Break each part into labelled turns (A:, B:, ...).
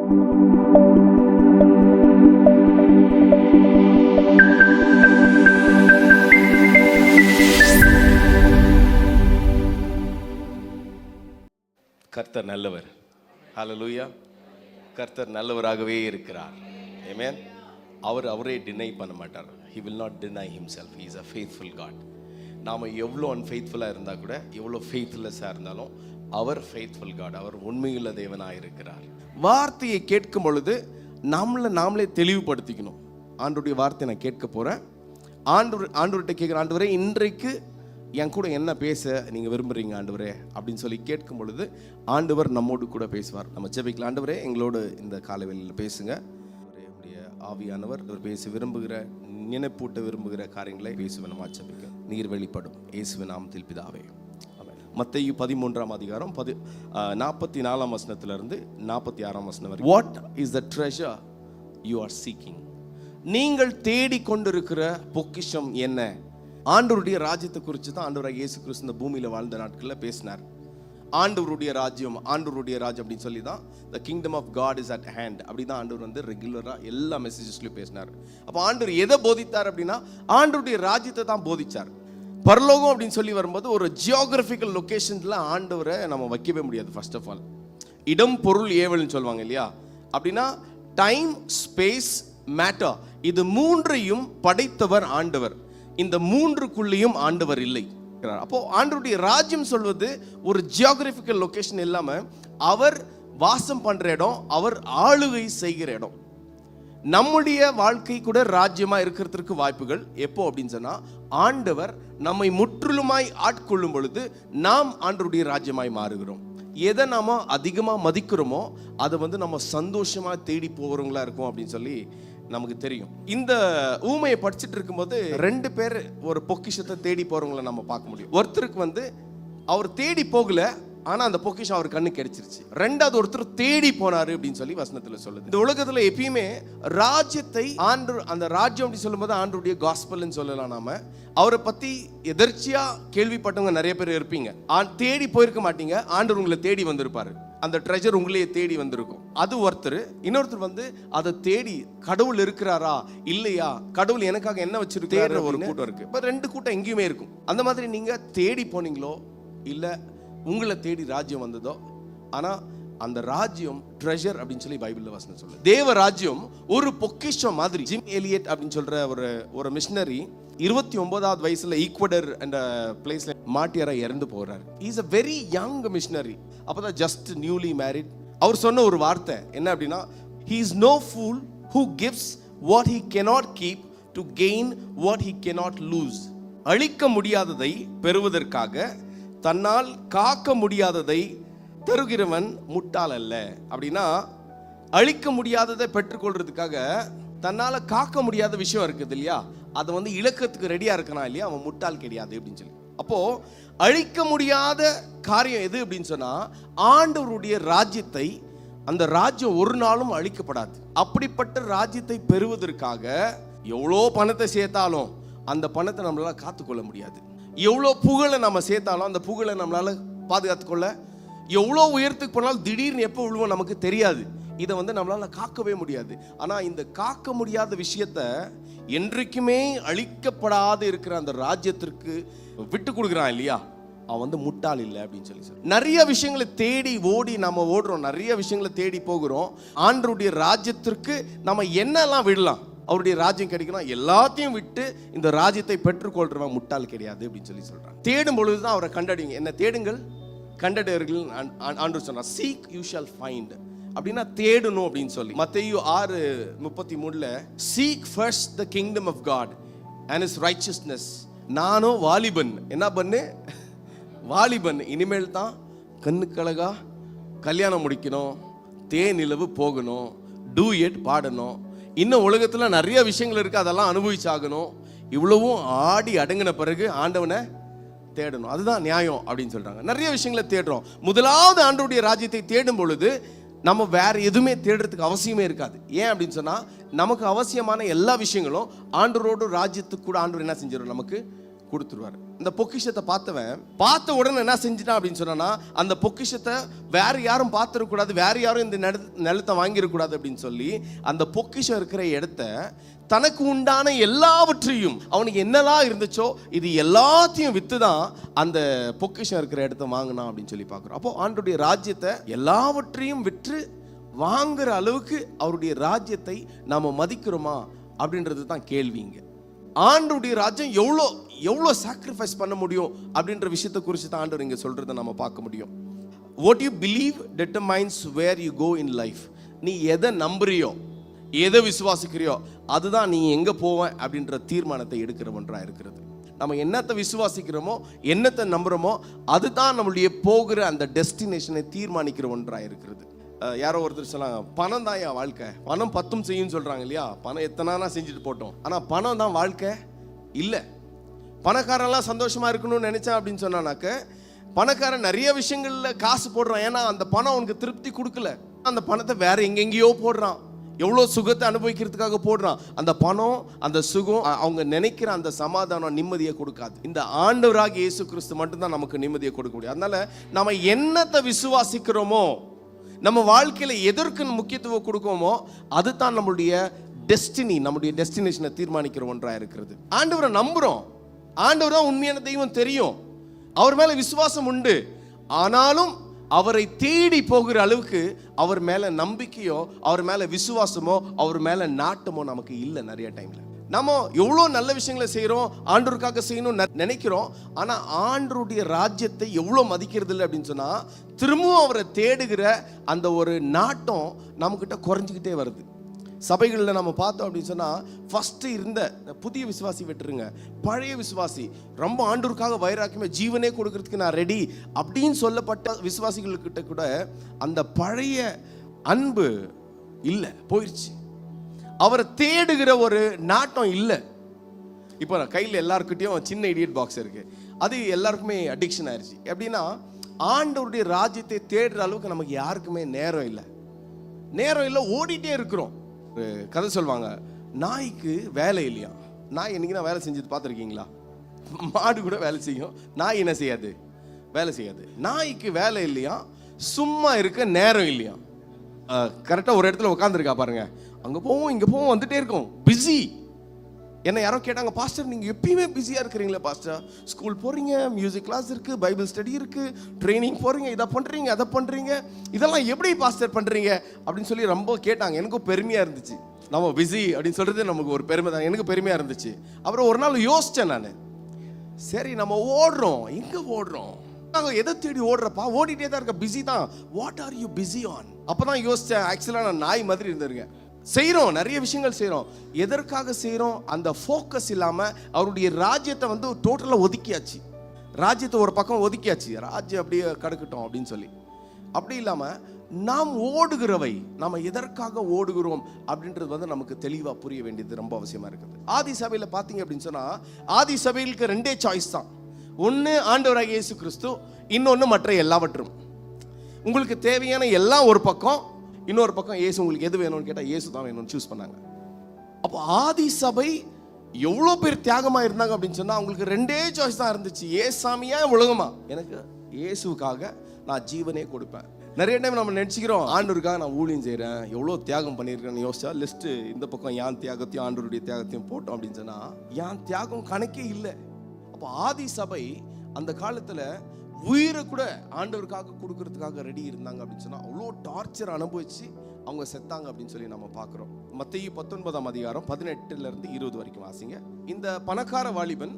A: கர்த்தர் நல்லவர். ஹல்லேலூயா. கர்த்தர் நல்லவராகவே இருக்கிறார். ஆமென். அவரே டினை பண்ண மாட்டார். He will not deny himself. He is a faithful God. நாம் எவ்வளோ அன்ஃபெய்த்ஃபுல்லாக இருந்தால் கூட, எவ்வளோ ஃபெய்த்லெஸ்ஸாக இருந்தாலும் அவர் ஃபெய்த்ஃபுல் காட். அவர் உண்மையுள்ள தேவனாக இருக்கிறார். வார்த்தையை கேட்கும் பொழுது நாமளே தெளிவுபடுத்திக்கணும். ஆண்டவருடைய வார்த்தை நான் கேட்க போகிறேன். ஆண்டவர்கிட்ட கேட்குற, ஆண்டவரே இன்றைக்கு என் கூட என்ன பேச நீங்கள் விரும்புகிறீங்க ஆண்டவரே அப்படின்னு சொல்லி கேட்கும் பொழுது ஆண்டவர் நம்மோடு கூட பேசுவார். நம்ம ஜெபிக்கலாம். ஆண்டவரே எங்களோடு இந்த காலைவேளையில் பேசுங்க. அவருடைய ஆவியானவர் அவர் பேச விரும்புகிற, நினைப்பூட்ட விரும்புகிற காரியங்களை பேசுவேன். நம்ம ஜெபிக்க நீர் வெளிப்படும் இயேசுவின் நாமத்தில் பிதாவே. மத்தேயு 13ஆம் அதிகாரம் 44ஆம் வசனத்திலிருந்து 46ஆம் வசனம் வரை. What is the treasure you are seeking? நீங்கள் தேடிக்கொண்டிருக்கிற பொக்கிஷம் என்ன? ஆண்டவருடைய ராஜ்யத்தை குறித்து தான் ஆண்டவராக இயேசு கிறிஸ்து இந்த பூமியில் வாழ்ந்த நாட்களில் பேசினார். ஆண்டவருடைய ராஜ்யம் அப்படின்னு சொல்லி தான் the kingdom of God is at hand அப்படி தான் ஆண்டவர் வந்து ரெகுலராக எல்லா மெசேஜஸ்லையும் பேசினார். அப்போ ஆண்டவர் எதை போதித்தார் அப்படின்னா ஆண்டவருடைய ராஜ்யத்தை தான் போதிச்சார். பரலோகம் அப்படின்னு சொல்லி வரும்போது ஒரு ஜியோகிராஃபிக்கல் லொக்கேஷனில் ஆண்டவரை நம்ம வைக்கவே முடியாது. ஃபர்ஸ்ட் ஆஃப் ஆல் இடம் பொருள் ஏவல்னு சொல்லுவாங்க இல்லையா? அப்படின்னா டைம், ஸ்பேஸ், மேட்டர், இது மூன்றையும் படைத்தவர் ஆண்டவர். இந்த மூன்றுக்குள்ளேயும் ஆண்டவர் இல்லை. அப்போ ஆண்டவருடைய ராஜ்யம் சொல்வது ஒரு ஜியோகிராபிக்கல் லொகேஷன் இல்லாம அவர் வாசம் பண்ற இடம், அவர் ஆளுகை செய்கிற இடம். நம்முடைய வாழ்க்கை கூட ராஜ்யமா இருக்கிறதுக்கு வாய்ப்புகள் எப்போ அப்படின்னு சொன்னா, ஆண்டவர் நம்மை முற்றிலுமாய் ஆட்கொள்ளும் பொழுது நாம் ஆண்டவருடைய ராஜ்யமாய் மாறுகிறோம். எதை நாம அதிகமா மதிக்கிறோமோ அதை வந்து நம்ம சந்தோஷமா தேடி போகிறவங்களா இருக்கும் அப்படின்னு சொல்லி நமக்கு தெரியும். இந்த ஊமையை படிச்சுட்டு இருக்கும்போது 2 பேர் ஒரு பொக்கிஷத்தை தேடி போறவங்களை நம்ம பார்க்க முடியும். ஒருத்தருக்கு வந்து அவர் தேடி போகல, ஆனா அந்த பொக்கிஷம் அவர் கண்ணு கிடைச்சிருச்சு. ரெண்டாவது ஒருத்தர் தேடி போனாரு அப்படின்னு சொல்லி வசனத்துல சொல்லுது. இந்த உலகத்துல எப்பயுமே ராஜ்யத்தை அந்த ராஜ்யம் அப்படி சொல்லும்போது ஆண்டவருடைய காஸ்பல்னு சொல்லலாம். நாம அவரை பத்தி எதர்ச்சியா கேள்விப்பட்டவங்க நிறைய பேர் இருப்பீங்க. தேடி போயிருக்க மாட்டீங்க, ஆண்டவர் உங்களை தேடி வந்திருப்பாரு. அந்த ட்ரெஷர் உங்களையே தேடி வந்திருக்கும். அது ஒருத்தர். இன்னொருத்தர் வந்து அதை தேடி கடவுள் இருக்கிறாரா இல்லையா, கடவுள் எனக்காக என்ன வச்சிருக்காரு ஒரு கூட்டம் இருக்கு. இப்ப 2 கூட்டம் எங்கேயுமே இருக்கும். அந்த மாதிரி நீங்க தேடி போனீங்களோ இல்ல உங்களை தேடி ராஜ்யம் வந்ததோ, ஆனா அந்த ராஜ்யம் ட்ரெஷர் அப்படின்னு சொல்லி பைபிள்ல வசனம் சொல்லுது. தேவ ராஜ்யம் ஒரு பொக்கிஷம் மாதிரி. ஜிம் எலியட் அப்படின்னு சொல்ற ஒரு மிஷனரி 29வது வயசுல ஈக்வடர் என்ற பிளேஸ்ல மாட்டியாரா இறந்து போறாரு. Is a very young missionary. அப்பதான் ஜஸ்ட் நியூலி மேரிட். அவர் சொன்ன ஒரு வார்த்தை என்ன அப்படின்னா, he is no fool who gives what he cannot keep to gain what he cannot lose. அழிக்க முடியாததை பெறுவதற்காக தன்னால் காக்க முடியாததை தருகிறவன் முட்டாள் அல்ல. அப்படின்னா அழிக்க முடியாததை பெற்றுக்கொள்றதுக்காக தன்னால காக்க முடியாத விஷயம் இருக்குது இல்லையா, அதை வந்து இழக்கிறதுக்கு ரெடியா இருக்கனா இல்லையா, அவன் முட்டாள் கிடையாது அப்படின்னு சொல்லி. அப்போ அழிக்க முடியாத காரியம் எது அப்படின்னு சொன்னா ஆண்டவருடைய ராஜ்யத்தை. அந்த ராஜ்யம் ஒரு நாளும் அழிக்கப்படாது. அப்படிப்பட்ட ராஜ்யத்தை பெறுவதற்காக எவ்வளோ பணத்தை சேர்த்தாலும் அந்த பணத்தை நம்மளால காத்துக்கொள்ள முடியாது. எவ்வளோ புகழை நம்ம சேர்த்தாலும் அந்த புகழை நம்மளால பாதுகாத்துக்கொள்ள, எவ்வளோ உயரத்துக்கு போனாலும் திடீர்னு எப்போ விழுவோம் நமக்கு தெரியாது. இதை வந்து நம்மளால காக்கவே முடியாது. ஆனா இந்த காக்க முடியாத விஷயத்த என்றைக்குமே அழிக்கப்படாது இருக்கிற அந்த ராஜ்யத்திற்கு விட்டு கொடுக்குறான் இல்லையா, அவன் வந்து முட்டாள் இல்லை அப்படின்னு சொல்லி நிறைய விஷயங்களை தேடி ஓடி நம்ம ஓடுறோம், நிறைய விஷயங்களை தேடி போகிறோம். ஆண்டவருடைய ராஜ்யத்திற்கு நம்ம என்னெல்லாம் விடலாம், அவருடைய ராஜ்யம் கிடைக்கணும் எல்லாத்தையும் விட்டு இந்த ராஜ்யத்தை பெற்றுக்கொள்றவன் முட்டாள் கிடையாது அப்படின்னு சொல்லி சொல்றான். தேடும் பொழுதுதான் அவரை கண்டடைங்க. என்ன தேடுங்கள் கண்டடைவர்கள் ஆண்டவர் சொன்னார். Seek you shall find. அப்படின்னா தேடணும் அப்படின்னு சொல்லி மத்தேயு 6:33 seek first the kingdom of God and his righteousness. நானும் வாலிபன் என்ன பண்ணு, வாலிபன் இனிமேல் தான் கண்ணுக்கழகா கல்யாணம் முடிக்கணும், தேனிலவு போகணும், டூயட் பாடணும், இன்னும் உலகத்துல நிறைய விஷயங்கள் இருக்கு, அதெல்லாம் அனுபவிச்சாகணும். இவ்வளவும் ஆடி அடங்கின பிறகு ஆண்டவனை தேடணும். அதுதான் நியாயம் அப்படின்னு சொல்றாங்க. நிறைய விஷயங்களை தேடுறோம். முதலாவது ஆண்டவருடைய ராஜ்யத்தை தேடும் பொழுது நம்ம வேற எதுவுமே தேடுறதுக்கு அவசியமே இருக்காது. ஏன் அப்படின்னு சொன்னா நமக்கு அவசியமான எல்லா விஷயங்களும் ஆண்டவரோட ராஜ்யத்துக்கு கூட ஆண்டவர் என்ன செஞ்சிடும், நமக்கு கொடுத்துருவாரு. இந்த பொக்கிஷத்தை பார்த்த உடனே என்ன செஞ்சிட்டான் அப்படின்னு சொன்னா, அந்த பொக்கிஷத்தை வேற யாரும் பார்த்துடக்கூடாது, வேற யாரும் இந்த நிலத்தை வாங்கிடக்கூடாது அப்படின்னு சொல்லி அந்த பொக்கிஷம் இருக்கிற இடத்த தனக்கு உண்டான எல்லாவற்றையும், அவனுக்கு என்னெல்லாம் இருந்துச்சோ இது எல்லாத்தையும் வித்து தான் அந்த பொக்கிஷம் இருக்கிற இடத்த வாங்கினான் அப்படின்னு சொல்லி பார்க்குறோம். அப்போ ஆண்டவருடைய ராஜ்யத்தை எல்லாவற்றையும் விற்று வாங்குற அளவுக்கு அவருடைய ராஜ்யத்தை நாம மதிக்கிறோமா அப்படின்றது தான் கேள்விங்க. ஆண்டவருடைய ராஜ்யம் எவ்வளோ சாக்ரிஃபைஸ் பண்ண முடியும் அப்படின்ற விஷயத்தை குறித்து தான் ஆண்டவர் இங்கே சொல்றதை நம்ம பார்க்க முடியும். What you believe determines where you go in life. நீ எதை நம்புறியோ, எதை விசுவாசிக்கிறியோ, அதுதான் நீ எங்கே போவேன் அப்படின்ற தீர்மானத்தை எடுக்கிறவன்றா இருக்கிறது. நம்ம என்னத்தை விசுவாசிக்கிறோமோ, என்னத்தை நம்புகிறோமோ, அதுதான் நம்மளுடைய போகிற அந்த டெஸ்டினேஷனை தீர்மானிக்கிற ஒன்றா இருக்கிறது. யாரோ ஒருத்தர் சொன்னாங்க, பணம் தான் என் வாழ்க்கை, பணம் பத்தும் செய்யும் சொல்றாங்க இல்லையா. பணம் எத்தனை செஞ்சுட்டு போட்டோம், ஆனால் பணம் தான் வாழ்க்கை இல்லை. பணக்காரெல்லாம் சந்தோஷமா இருக்கணும்னு நினைச்சான் அப்படின்னு சொன்னானாக்க, பணக்காரன் நிறைய விஷயங்கள்ல காசு போடுறான். ஏன்னா அந்த பணம் அவனுக்கு திருப்தி கொடுக்கல. அந்த பணத்தை வேற எங்கெங்கேயோ போடுறான், எவ்வளோ சுகத்தை அனுபவிக்கிறதுக்காக போடுறான். அந்த பணம், அந்த சுகம், அவங்க நினைக்கிற அந்த சமாதானம் நிம்மதியை கொடுக்காது. இந்த ஆண்டவராகிய இயேசு கிறிஸ்து மட்டும்தான் நமக்கு நிம்மதியை கொடுக்க முடியும். அதனால நம்ம என்னத்தை விசுவாசிக்கிறோமோ, நம்ம வாழ்க்கையில எதற்கு முக்கியத்துவம் கொடுக்கோமோ, அதுதான் நம்மளுடைய டெஸ்டினி, நம்மளுடைய டெஸ்டினேஷனை தீர்மானிக்கிற ஒன்றா இருக்கிறது. ஆண்டவரை நம்புறோம், ஆண்டவர் தான் உண்மையான தெய்வம் தெரியும், அவர் மேல விசுவாசம் உண்டு. ஆனாலும் அவரை தேடி போகிற அளவுக்கு அவர் மேல நம்பிக்கையோ, அவர் மேல விசுவாசமோ, அவர் மேல நாட்டமோ நமக்கு இல்லை. நிறைய டைம்ல நம்ம எவ்வளோ நல்ல விஷயங்களை செய்கிறோம், ஆண்டவருக்காக செய்யணும்னு நினைக்கிறோம். ஆனால் ஆண்டவருடைய ராஜ்யத்தை எவ்வளோ மதிக்கிறது இல்லை அப்படின்னு சொன்னால், திரும்பவும் அவரை தேடுகிற அந்த ஒரு நாட்டம் நம்மக்கிட்ட குறைஞ்சிக்கிட்டே வருது. சபைகளில் நம்ம பார்த்தோம் அப்படின்னு சொன்னால், ஃபஸ்ட்டு இருந்த புதிய விசுவாசி விட்டுருங்க, பழைய விசுவாசி ரொம்ப ஆண்டவருக்காக வைராக்கியமே ஜீவனே கொடுக்கறதுக்கு நான் ரெடி அப்படின்னு சொல்லப்பட்ட விசுவாசிகள்கிட்ட கூட அந்த பழைய அன்பு இல்லை, போயிடுச்சு. அவரை தேடுகிற ஒரு நாட்டம் இல்லை. இப்போ கையில் எல்லாருக்கிட்டையும் சின்ன இடியட் பாக்ஸ் இருக்கு, அது எல்லாருக்குமே அடிக்ஷன் ஆயிடுச்சு. எப்படின்னா, ஆண்டவருடைய ராஜ்யத்தை தேடுற அளவுக்கு நமக்கு யாருக்குமே நேரம் இல்லை, ஓடிட்டே இருக்கிறோம். ஒரு கதை சொல்லுவாங்க, நாய்க்கு வேலை இல்லையா. நாய் என்னைக்குன்னா வேலை செஞ்சது பார்த்துருக்கீங்களா? மாடு கூட வேலை செய்யும், நாய் என்ன செய்யாது, வேலை செய்யாது. நாய்க்கு வேலை இல்லையா, சும்மா இருக்க நேரம் இல்லையா. கரெக்டாக ஒரு இடத்துல உட்காந்துருக்கா பாருங்க, அங்கே போவோம் இங்கே போவோம் வந்துட்டே இருக்கோம், பிஸி. என்ன யாரோ கேட்டாங்க, பாஸ்டர் நீங்கள் எப்பயுமே பிஸியாக இருக்கிறீங்களா பாஸ்டர்? ஸ்கூல் போகிறீங்க, மியூசிக் கிளாஸ் இருக்குது, பைபிள் ஸ்டடி இருக்குது, ட்ரைனிங் போகிறீங்க, இதை பண்ணுறீங்க அதை பண்ணுறீங்க, இதெல்லாம் எப்படி பாஸ்டர் பண்ணுறீங்க அப்படின்னு சொல்லி ரொம்ப கேட்டாங்க. எனக்கும் பெருமையாக இருந்துச்சு. நம்ம பிஸி அப்படின்னு சொல்கிறது நமக்கு ஒரு பெருமை தான், எனக்கு பெருமையாக இருந்துச்சு. அப்புறம் ஒரு நாள் யோசித்தேன் நான், சரி நம்ம ஓடுறோம், எங்கே ஓடுறோம், நாங்கள் எதை தேடி ஓடுறப்பா, ஓடிட்டே தான் இருக்க, பிஸி தான். What are you busy on? அப்போ தான் யோசித்தேன், ஆக்சுவலாக நான் நாய் மாதிரி இருந்திருக்கேன். செய்கிறோம், நிறைய விஷயங்கள் செய்கிறோம், எதற்காக செய்கிறோம்? அந்த ஃபோக்கஸ் இல்லாமல் அவருடைய ராஜ்யத்தை டோட்டலாக ஒதுக்கியாச்சு. ராஜ்யத்தை ஒரு பக்கம் ஒதுக்கியாச்சு, ராஜ்யம் அப்படியே கடக்கட்டும் அப்படின்னு சொல்லி. அப்படி இல்லாமல் நாம் ஓடுகிறவை, நாம் எதற்காக ஓடுகிறோம் அப்படின்றது நமக்கு தெளிவாக புரிய வேண்டியது ரொம்ப அவசியமாக இருக்குது. ஆதி சபையில் பார்த்தீங்க அப்படின்னு சொன்னால், ஆதி சபைகளுக்கு ரெண்டே சாய்ஸ் தான். ஒன்று ஆண்டவராகிய இயேசு கிறிஸ்து, இன்னொன்று மற்ற எல்லாவற்றும். உங்களுக்கு தேவையான எல்லாம் ஒரு பக்கம், இன்னொரு பக்கம் இயேசு. உங்களுக்கு எது வேணும்னு கேட்டால் இயேசு தான் வேணும்னு சூஸ் பண்ணாங்க. அப்போ ஆதி சபை எவ்வளோ பேர் தியாகமாக இருந்தாங்க அப்படின்னு சொன்னால், அவங்களுக்கு ரெண்டே சாய்ஸ் தான் இருந்துச்சு, ஏசாமியா உலகமா. எனக்கு இயேசுக்காக நான் ஜீவனே கொடுப்பேன். நிறைய டைம் நம்ம நினச்சிக்கிறோம், ஆண்டவருக்காக நான் ஊழியம் செய்கிறேன், எவ்வளோ தியாகம் பண்ணியிருக்கேன்னு யோசிச்சா லிஸ்ட்டு இந்த பக்கம் என் தியாகத்தையும் ஆண்டவருடைய தியாகத்தையும் போட்டோம் அப்படின்னு சொன்னால், என் தியாகம் கணக்கே இல்லை. அப்போ ஆதி சபை அந்த காலத்தில் உயிரை கூட ஆண்டவருக்காக கொடுக்கறதுக்காக ரெடி இருந்தாங்க அப்படின்னு சொன்னால், அவ்வளோ டார்ச்சர் அனுபவிச்சு அவங்க செத்தாங்க அப்படின்னு சொல்லி நம்ம பார்க்குறோம். மத்தேயு 19ஆம் அதிகாரம் 18 20 வரைக்கும் வாசிங்க. இந்த பணக்கார வாலிபன்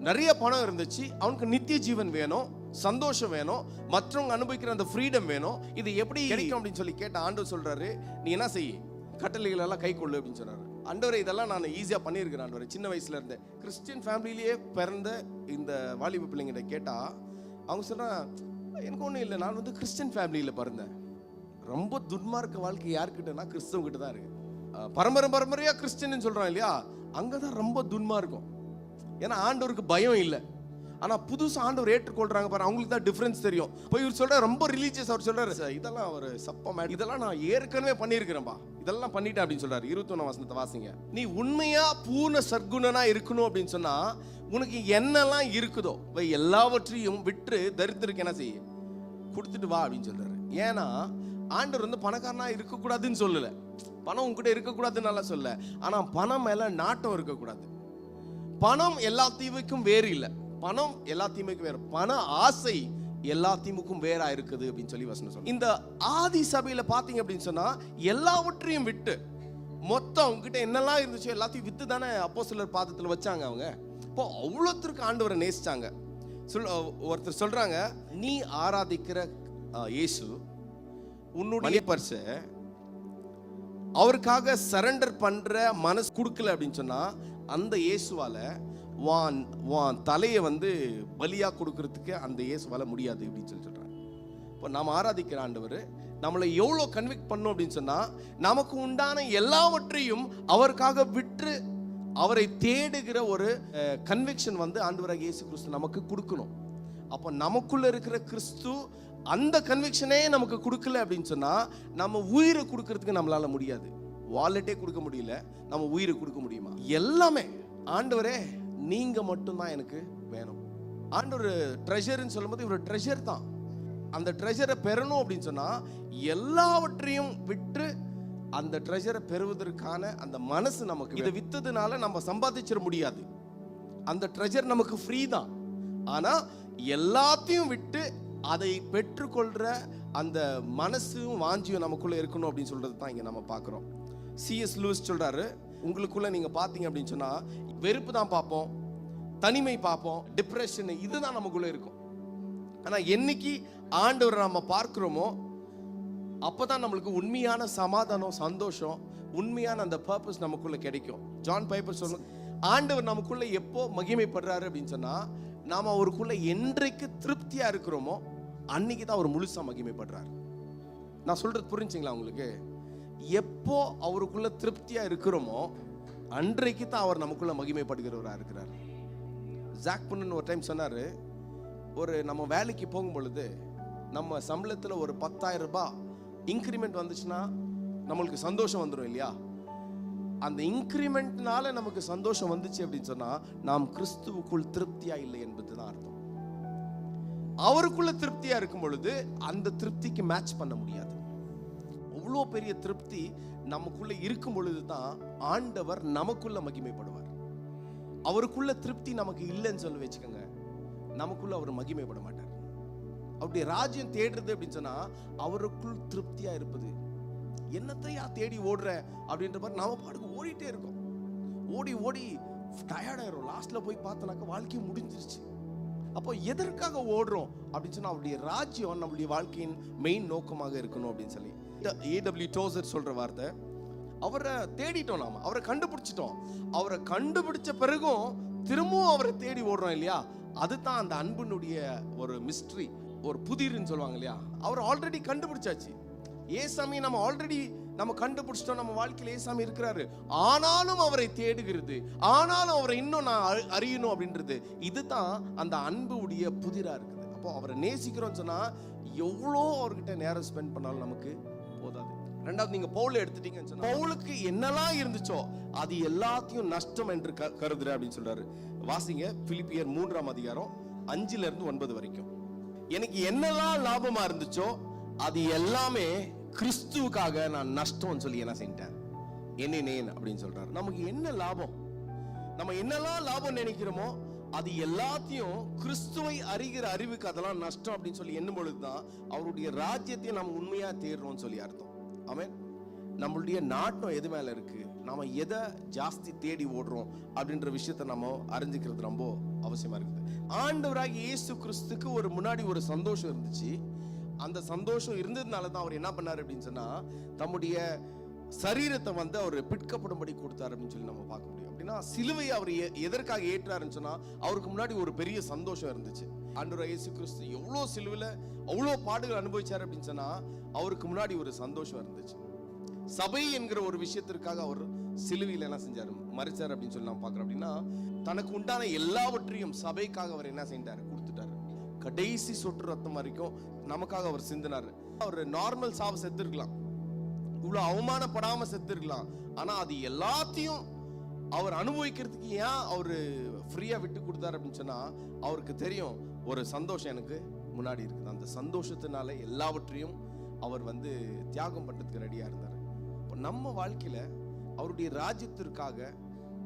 A: நிறைய பணம் இருந்துச்சு, அவனுக்கு நித்திய ஜீவன் வேணும், சந்தோஷம் வேணும், மற்றவங்க அனுபவிக்கிற அந்த ஃப்ரீடம் வேணும். இது எப்படி கிடைக்கும் அப்படின்னு சொல்லி கேட்ட ஆண்டவர் சொல்றாரு, நீ என்ன செய்ய, கட்டளைகள் எல்லாம் கை கொள்ளு அப்படின்னு சொன்னாரு. ஆண்டவரே, இதெல்லாம் நான் ஈஸியாக பண்ணியிருக்கிறேன் ஆண்டவரே. சின்ன வயசுல இருந்தே கிறிஸ்டியன் ஃபேமிலியிலேயே பிறந்த இந்த வாலிப பிள்ளைங்கிட்ட கேட்டால் அவங்க சொல்கிறாங்க, எனக்கு ஒன்றும் இல்லை, நான் கிறிஸ்டியன் ஃபேமிலியில் பிறந்தேன். ரொம்ப துன்மார்க்க வாழ்க்கை யாருக்கிட்டனா கிறிஸ்தவங்கிட்ட தான் இருக்கு. பரம்பரையாக கிறிஸ்டின்னு சொல்கிறோம் இல்லையா, அங்கே தான் ரொம்ப துன்மார்க்கம். ஏன்னா ஆண்டவருக்கு பயம் இல்லை,
B: ஆனா புதுசா ஆண்டவர் ஏற்றுக்கொள்றாங்க பாரு, அவங்களுக்கு தான் டிஃபரன்ஸ் தெரியும். போய் இவர் சொல்ற ரொம்ப ரிலீஜியஸ், அவர் சொல்றாரு இதெல்லாம் ஒரு சப்பம், இதெல்லாம் நான் ஏற்கனவே பண்ணியிருக்கிறேன்பா, இதெல்லாம் பண்ணிட்டேன் அப்படின்னு சொல்றாரு. 21 வசனத்தை வாசிங்க. நீ உண்மையா பூர்ண சற்குணனா இருக்கணும் அப்படின்னு சொன்னா உனக்கு என்னெல்லாம் இருக்குதோ எல்லாவற்றையும் விட்டு தரித்திரக்கு என்ன செய்ய கொடுத்துட்டு வா அப்படின்னு சொல்றாரு. ஏன்னா ஆண்டவர் வந்து பணக்காரனா இருக்கக்கூடாதுன்னு சொல்லல, பணம் உங்ககிட்ட இருக்கக்கூடாதுன்னு நல்லா சொல்ல, ஆனா பணம் மேல நாட்டம் இருக்கக்கூடாது. பணம் எல்லா தீமைக்கும் வேறு இல்லை, பணம் எல்லா தீமைக்கும் வேறு, பண ஆசை எல்லா தீமைக்கும் வேறா இருக்குது அப்படின்னு சொல்லி வசனம் சொல்ல. இந்த ஆதி சபையில பாத்தீங்க அப்படின்னு சொன்னா எல்லாவற்றையும் விட்டு மொத்தம் உங்ககிட்ட என்னெல்லாம் இருந்துச்சோ எல்லாத்தையும் வித்து தானே அப்போஸ்தலர் பாதத்துல வச்சாங்க அவங்க. இப்போ அவ்வளோத்திற்கு ஆண்டவரை நேசிச்சாங்க. ஒருத்தர் சொல்றாங்க, நீ ஆராதிக்கிற இயேசு உன்னுடைய பர்ச அவருக்காக சரண்டர் பண்ற மனசு கொடுக்கல அப்படின்னு சொன்னா அந்த இயேசுவால வான் தலையை வந்து பலியா கொடுக்கறதுக்கு அந்த இயேசுவால முடியாது அப்படின்னு சொல்லி சொல்றாங்க. இப்போ நாம் ஆராதிக்கிற ஆண்டவர் நம்மளை எவ்வளோ கன்விக்ட் பண்ணும் அப்படின்னு சொன்னா நமக்கு உண்டான எல்லாவற்றையும் அவருக்காக விட்டு அவரை தேடுகிற ஒரு கன்விக்ஷன் வந்து ஆண்டவராகிய இயேசு கிறிஸ்து நமக்கு கொடுக்கணும். அப்போ நமக்குள்ள இருக்கிற கிறிஸ்து அந்த கன்விக்ஷனே நமக்கு கொடுக்கல அப்படின்னு சொன்னா நம்ம உயிரை கொடுக்கறதுக்கு நம்மளால முடியாது. வாலெட்டே கொடுக்க முடியல, நம்ம உயிரை கொடுக்க முடியுமா? எல்லாமே ஆண்டவரே நீங்க மட்டும்தான் எனக்கு வேணும். ஆண்டவர் ட்ரெஷர்னு சொல்லும்போது இவர் ட்ரெஷர் தான். அந்த ட்ரெஷரை பெறணும் அப்படின்னு சொன்னா எல்லாவற்றையும் விட்டு அந்த ட்ரெஷரை பெறுவதற்கான அந்த மனசு நமக்கு. இதை வித்ததுனால நம்ம சம்பாதிச்சிட முடியாது, அந்த ட்ரெஷர் நமக்கு ஃப்ரீ தான். ஆனா எல்லாத்தையும் விட்டு அதை பெற்றுக்கொள்ற அந்த மனசும் வாஞ்சியும் நமக்குள்ள இருக்கணும் அப்படின்னு சொல்றது தான் இங்க நம்ம பார்க்கிறோம். சிஎஸ் லூயிஸ் சொல்றாரு, உங்களுக்குள்ள நீங்க பாத்தீங்க அப்படின்னு சொன்னா வெறுப்பு தான் பார்ப்போம், தனிமை பார்ப்போம், டிப்ரெஷன், இதுதான் நமக்குள்ள இருக்கும். ஆனா என்னைக்கு ஆண்டவரை நம்ம பார்க்கிறோமோ அப்பதான் நம்மளுக்கு உண்மையான சமாதானம், சந்தோஷம், உண்மையான அந்த பர்பஸ் நமக்குள்ள கிடைக்கும். ஜான் பைப்பர் சொல்லுங்க, ஆண்டவர் நமக்குள்ள எப்போ மகிமைப்படுறாரு அப்படின்னு சொன்னா நாம அவருக்குள்ள என்றைக்கு திருப்தியா இருக்கிறோமோ அன்னைக்கு தான் அவர் முழுசா மகிமைப்படுறாரு. நான் சொல்றது புரிஞ்சுங்களா உங்களுக்கு? எப்போ அவருக்குள்ள திருப்தியா இருக்கிறோமோ அன்றைக்கு தான் அவர் நமக்குள்ள மகிமைப்படுகிறவரா இருக்கிறார். ஜாக் புன்னன் ஒரு டைம் சொன்னாரு, ஒரு நம்ம வேலைக்கு போகும் பொழுது நம்ம சம்பளத்துல ஒரு 10,000 ரூபாய் இன்க்ரிமெண்ட் வந்துச்சுன்னா நம்மளுக்கு சந்தோஷம் வந்துடும் இல்லையா? அந்த இன்க்ரிமெண்ட்னால நமக்கு சந்தோஷம் வந்துச்சு அப்படின்னு சொன்னா நாம் கிறிஸ்துவுக்குள் திருப்தியா இல்லை என்பதுதான் அர்த்தம். அவருக்குள்ள திருப்தியா இருக்கும் பொழுது அந்த திருப்திக்கு மேட்ச் பண்ண முடியாது. அவ்வளோ பெரிய திருப்தி நமக்குள்ள இருக்கும் பொழுதுதான் ஆண்டவர் நமக்குள்ள மகிமைப்படுவார். அவருக்குள்ள திருப்தி நமக்கு இல்லைன்னு சொல்லி வச்சுக்கோங்க, நமக்குள்ள அவர் மகிமைப்பட மாட்டார். அவருடைய ராஜ்யம் தேடுறது அப்படின்னு சொன்னா அவருக்குள் திருப்தியா இருப்பது. என்னத்தையா தேடி ஓடுற அப்படின்ற மாதிரி நாம பாட்டுக்கு ஓடிட்டே இருக்கோம். ஓடி ஓடி டயர்டாயிரும். லாஸ்ட்ல போய் பார்த்தனாக்க வாழ்க்கை முடிஞ்சிருச்சு. அப்போ எதற்காக ஓடுறோம் அப்படின்னு சொன்னா அவருடைய ராஜ்யம் நம்மளுடைய வாழ்க்கையின் மெயின் நோக்கமாக இருக்கணும் அப்படின்னு சொல்லி A.W. டோசர் சொல்ற வார்த்தை. அவரை தேடிட்டோம், நாம அவரை கண்டுபிடிச்சிட்டோம். அவரை கண்டுபிடிச்ச பிறகும் திரும்பவும் அவரை தேடி ஓடுறோம் இல்லையா? அதுதான் அந்த அன்பினுடைய ஒரு மிஸ்ட்ரி, ஒரு புதிர்னு சொல்லுவாங்க இல்லையா? அவர் ஆல்ரெடி கண்டுபிடிச்சாச்சு. ஏசாமி நம்ம ஆல்ரெடி நம்ம கண்டுபிடிச்சிட்டோம், நம்ம வாழ்க்கையில் ஏசாமி இருக்கிறாரு. ஆனாலும் அவரை தேடுகிறது, ஆனாலும் அவரை இன்னும் நான் அறியணும் அப்படின்றது, இதுதான் அந்த அன்புடைய புதிரா இருக்குது. அப்போ அவரை நேசிக்கிறோம்னு சொன்னா எவ்வளோ அவர்கிட்ட நேரம் ஸ்பெண்ட் பண்ணாலும் நமக்கு போதாது. ரெண்டாவது, நீங்க பவுலை எடுத்துட்டீங்கன்னு சொன்னா பவுலுக்கு என்னெல்லாம் இருந்துச்சோ அது எல்லாத்தையும் நஷ்டம் என்று கருதுற அப்படின்னு சொல்றாரு. வாசிங்க பிலிப்பியர் 3ஆம் அதிகாரம் 5-9 வரைக்கும். எனக்கு என்னெல்லாம் லாபமா இருந்துச்சோ அது எல்லாமே கிறிஸ்துவுக்காக நான் நஷ்டம்னு சொல்லி என்ன செஞ்சிட்டேன், என்னேன் அப்படின்னு சொல்றாரு. நமக்கு என்ன லாபம், நம்ம என்னெல்லாம் லாபம் நினைக்கிறோமோ அது எல்லாத்தையும் கிறிஸ்துவை அறிகிற அறிவுக்கு அதெல்லாம் நஷ்டம் அப்படின்னு சொல்லி எண்ணும் பொழுதுதான் அவருடைய ராஜ்யத்தை நம்ம உண்மையா தேடுறோம்னு சொல்லி அர்த்தம். ஆமென். நம்மளுடைய நாட்டம் எது மேல இருக்கு, நாம எதை ஜாஸ்தி தேடி ஓடுறோம் அப்படின்ற விஷயத்த நம்ம அறிஞ்சுக்கிறது ரொம்ப அவசியமா இருக்குது. ஆண்டவராகிய இயேசு கிறிஸ்துக்கு ஒரு முன்னாடி ஒரு சந்தோஷம் இருந்துச்சு. அந்த சந்தோஷம் இருந்ததுனால தான் அவர் என்ன பண்ணாரு அப்படின்னு சொன்னா தம்முடைய சரீரத்தை வந்து அவர் பிற்கப்படும்படி கொடுத்தாரு அப்படின்னு சொல்லி நம்ம பார்க்க முடியும். அப்படின்னா சிலுவையை அவர் எதற்காக ஏற்றாருன்னு சொன்னா அவருக்கு முன்னாடி ஒரு பெரிய சந்தோஷம் இருந்துச்சு. ஆண்டவர் இயேசு கிறிஸ்து எவ்வளோ சிலுவையில அவ்வளோ பாடுகள் அனுபவிச்சாரு அப்படின்னு சொன்னா அவருக்கு முன்னாடி ஒரு சந்தோஷம் இருந்துச்சு. சபை என்கிற ஒரு விஷயத்திற்காக அவர் சிலுவையில் என்ன செஞ்சாரு, மரிச்சார் அப்படின்னு சொல்லி நான் பார்க்குறோம். அப்படின்னா தனக்கு உண்டான எல்லாவற்றையும் சபைக்காக அவர் என்ன செஞ்சாரு, கொடுத்துட்டாரு. கடைசி சொட்டு ரத்தம் வரைக்கும் நமக்காக அவர் சிந்தினார். அவர் நார்மல் சாவு செத்துருக்கலாம், இவ்வளோ அவமானப்படாம செத்துருக்கலாம். ஆனா அது எல்லாத்தையும் அவர் அனுபவிக்கிறதுக்கு ஏன் அவரு ஃப்ரீயா விட்டு கொடுத்தாரு அப்படின்னு சொன்னா, அவருக்கு தெரியும் ஒரு சந்தோஷம் எனக்கு முன்னாடி இருக்குது. அந்த சந்தோஷத்தினால எல்லாவற்றையும் அவர் வந்து தியாகம் பண்றதுக்கு ரெடியா இருந்தார். இப்போ நம்ம வாழ்க்கையில அவருடைய ராஜ்யத்திற்காக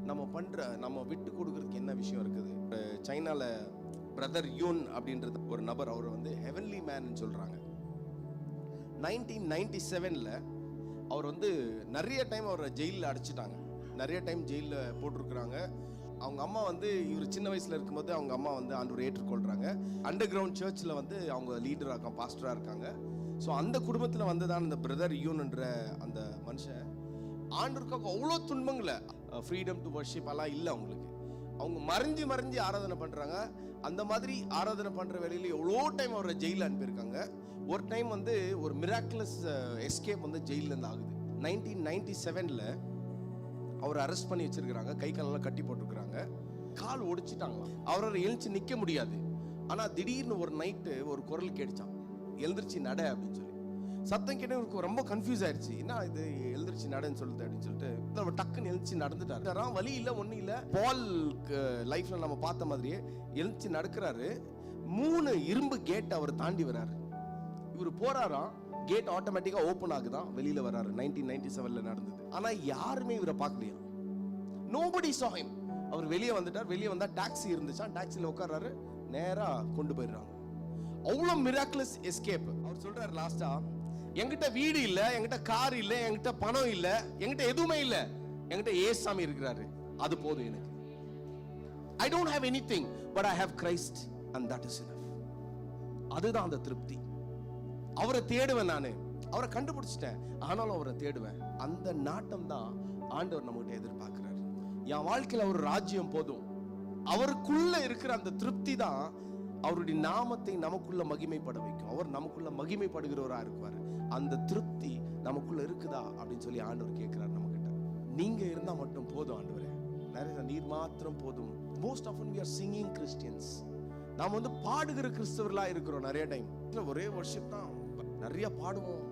B: நம்ம விட்டு கொடுக்கறதுக்கு என்ன விஷயம் இருக்குது? சைனால பிரதர் யூன் அப்படின்றது ஒரு நபர், அவர் வந்து ஹெவன்லி மேன் சொல்றாங்க. 1997ல அவர் வந்து நிறைய டைம் அவரை ஜெயிலில் அடைச்சிட்டாங்க, நிறைய டைம் ஜெயிலில் போட்டிருக்கிறாங்க. அவங்க அம்மா வந்து இவர் சின்ன வயசுல இருக்கும்போது அவங்க அம்மா வந்து ஆண்டவரை ஏற்றுக்கொள்றாங்க. அண்டர் கிரவுண்ட் சர்ச்சில் வந்து அவங்க லீடராக இருக்காங்க, பாஸ்டராக இருக்காங்க. ஸோ அந்த குடும்பத்தில் வந்து தான் இந்த பிரதர் யூன்ன்ற அந்த மனுஷன் ஆண்டவருக்காக அவ்வளோ துன்பங்களை, ஃப்ரீடம் டு வர்ஷிப் எல்லாம் இல்லை அவங்களுக்கு. அவங்க மறைஞ்சு ஆராதனை பண்ணுறாங்க. அந்த மாதிரி ஆராதனை பண்ணுற வேலையில் எவ்வளோ டைம் அவரை ஜெயிலில் அனுப்பியிருக்காங்க. ஒரு டைம் வந்து ஒரு மிராக்குலஸ் எஸ்கேப் வந்து ஜெயிலேருந்து ஆகுது. 1997ல் அவரை அரெஸ்ட் பண்ணி வச்சிருக்கிறாங்க, கை காலெல்லாம் கட்டி போட்டிருக்கிறாங்க, கால் ஒடிச்சிட்டாங்களாம். அவரால் எழுந்துச்சு நிற்க முடியாது. ஆனால் திடீர்னு ஒரு நைட்டு ஒரு குரல் கேட்டுச்சான், எழுந்திரிச்சு நட அப்படின்னு சொல்லி. சத்தம் கேட்டு இவருக்கு ரொம்ப கன்ஃபியூஸ் ஆயிடுச்சு, என்ன இது எழுந்திரிச்சு நடன்னு சொல்லுது அப்படின்னு சொல்லிட்டு அவர் டக்குன்னு எழுந்துச்சு நடந்துட்டாரு. வழி இல்லை, ஒன்றும் இல்லை. பால் லைஃப்ல நம்ம பார்த்த மாதிரியே எழுந்துச்சு நடக்கிறாரு. 3 இரும்பு கேட் அவர் தாண்டி வராரு. இவர் போறாராம், கேட் ஆட்டோமேட்டிக்கா ஓபன் ஆகுதான், வெளியில வராரு. 1997ல நடந்தது. ஆனா யாருமே இவரை பார்க்கலையா, nobody saw him. அவர் வெளியே வந்துட்டார். வெளியே வந்தா டாக்ஸி இருந்துச்சா, டாக்ஸில உட்கார்றாரு, நேரா கொண்டு போயிடுறாங்க. அவ்வளோ மிராக்குலஸ் எஸ்கேப். அவர் சொல்றாரு லாஸ்டா, என்கிட்ட வீடு இல்ல, என்கிட்ட கார் இல்ல, என்கிட்ட பணம் இல்ல, என்கிட்ட எதுவுமே இல்ல, என்கிட்ட ஏசாமி இருக்கிறாரு, அது போதும் எனக்கு. I don't have anything but I have Christ and that is enough. அதுதான் அந்த திருப்தி. அவரை தேடுவேன், நானு அவரை கண்டுபிடிச்சிட்டேன், ஆனாலும் அவரை தேடுவேன். அந்த நாட்டம் தான் ஆண்டவர் நம்மகிட்ட எதிர்பார்க்கிறார். என் வாழ்க்கையில ஒரு ராஜ்யம் போதும், அவருக்குள்ள இருக்கிற அந்த திருப்தி தான் அவருடைய நாமத்தை நமக்குள்ள மகிமைப்பட வைக்கும். அவர் நமக்குள்ள மகிமைப்படுகிறவரா இருக்குவார். அந்த திருப்தி நமக்குள்ள இருக்குதா அப்படின்னு சொல்லி ஆண்டவர் கேட்கிறார் நம்ம கிட்ட. நீங்க இருந்தா மட்டும் போதும் ஆண்டவரே, நிறைய நீர் மாத்திரம் போதும். Most often we are singing Christians. நாம வந்து பாடுகிற கிறிஸ்தவர்களா இருக்கிறோம். நிறைய டைம் ஒரே வருஷம் தான் நிறைய பாடுவோம்,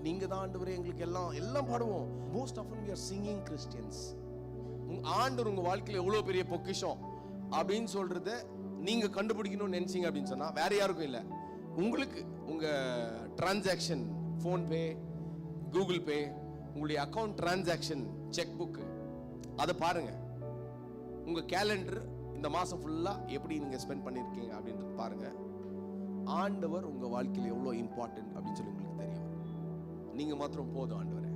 B: நீங்க தான் ஆண்டவரே எங்களுக்கு எல்லாம் பாடுவோம். Most often we are singing Christians. ஆண்டவர் உங்க வாழ்க்கையில எவ்வளவு பெரிய பொக்கிஷம் அப்படின்னு சொல்றத நீங்க கண்டுபிடிக்கணும்னு நினைச்சீங்க அப்படின்னு சொன்னா வேற யாருக்கும் இல்ல, உங்களுக்கு. உங்க டிரான்சாக்ஷன், போன்பே, கூகுள் பே, உங்களுடைய அக்கவுண்ட் டிரான்சாக்ஷன், செக் புக், அதை பாருங்க. உங்க கேலண்டர் இந்த மாசம் ஃபுல்லா எப்படி நீங்க ஸ்பெண்ட் பண்ணிருக்கீங்க அப்படின்றது பாருங்க. ஆண்டவர் உங்க வாழ்க்கையில எவ்வளவு இம்பார்ட்டன்ட் அப்படின்னு சொல்லி உங்களுக்கு தெரியும். நீங்க மாத்திரம் போதும் ஆண்டவரே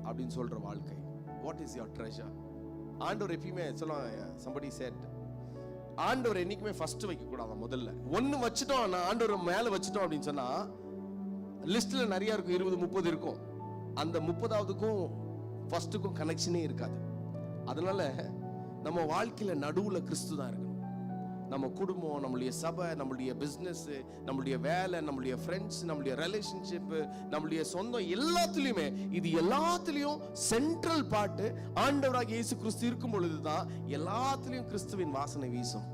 B: அப்படின்னு சொல்ற வாழ்க்கை. What is your treasure? ஆண்டவர் எப்பயுமே சொல்லுவாங்க, somebody said, ஆண்டவர் என்னைக்குமே ஃபர்ஸ்ட் வைக்க கூடாது. முதல்ல ஒன்னு வச்சுட்டோம், நான் ஆண்டவர் மேல வச்சுட்டோம் அப்படின்னு சொன்னா லிஸ்ட்ல நிறைய இருக்கும், 20-30 இருக்கும். அந்த 30வதுக்கும் ஃபர்ஸ்ட்டுக்கும் கனெக்ஷனே இருக்காது. அதனால நம்ம வாழ்க்கையில நடுவுல கிறிஸ்து தான் இருக்கணும். நம்ம குடும்பம், நம்மளுடைய சபை, நம்மளுடைய பிசினஸ், நம்மளுடைய வேலை, நம்மளுடைய ஃப்ரெண்ட்ஸ், நம்மளுடைய ரிலேஷன்ஷிப், நம்மளுடைய சொந்தம், எல்லாத்துலயுமே இது எல்லாத்துலயும் சென்ட்ரல் பார்ட் ஆண்டவராகிய இயேசு கிறிஸ்து இருக்கும் பொழுதுதான் எல்லாத்துலயும் கிறிஸ்துவின் வாசனை வீசும்.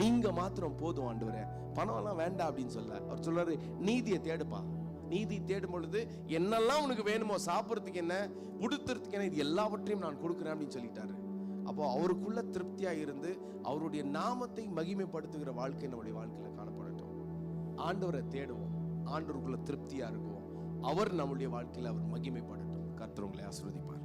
B: நீங்க மாத்திரம் போதும் ஆண்டவரே, பணம் எல்லாம் வேண்டாம் அப்படின்னு சொல்ல. அவர் சொல்றாரு, நீதியை தேடுப்பா. நீதி தேடும் பொழுது என்னெல்லாம் உனக்கு வேணுமோ, சாப்பிட்றதுக்கு என்ன, உடுத்துறதுக்கு என்ன, இது எல்லாவற்றையும் நான் கொடுக்குறேன் அப்படின்னு சொல்லிட்டாரு. அப்போ அவருக்குள்ள திருப்தியா இருந்து அவருடைய நாமத்தை மகிமைப்படுத்துகிற வாழ்க்கை நம்முடைய வாழ்க்கையில காணப்படட்டும். ஆண்டவரை தேடுவோம், ஆண்டவருக்குள்ள திருப்தியா இருக்குவோம், அவர் நம்முடைய வாழ்க்கையில அவர் மகிமைப்படட்டும். கர்த்தர் உங்களை ஆசீர்வதிப்பார்.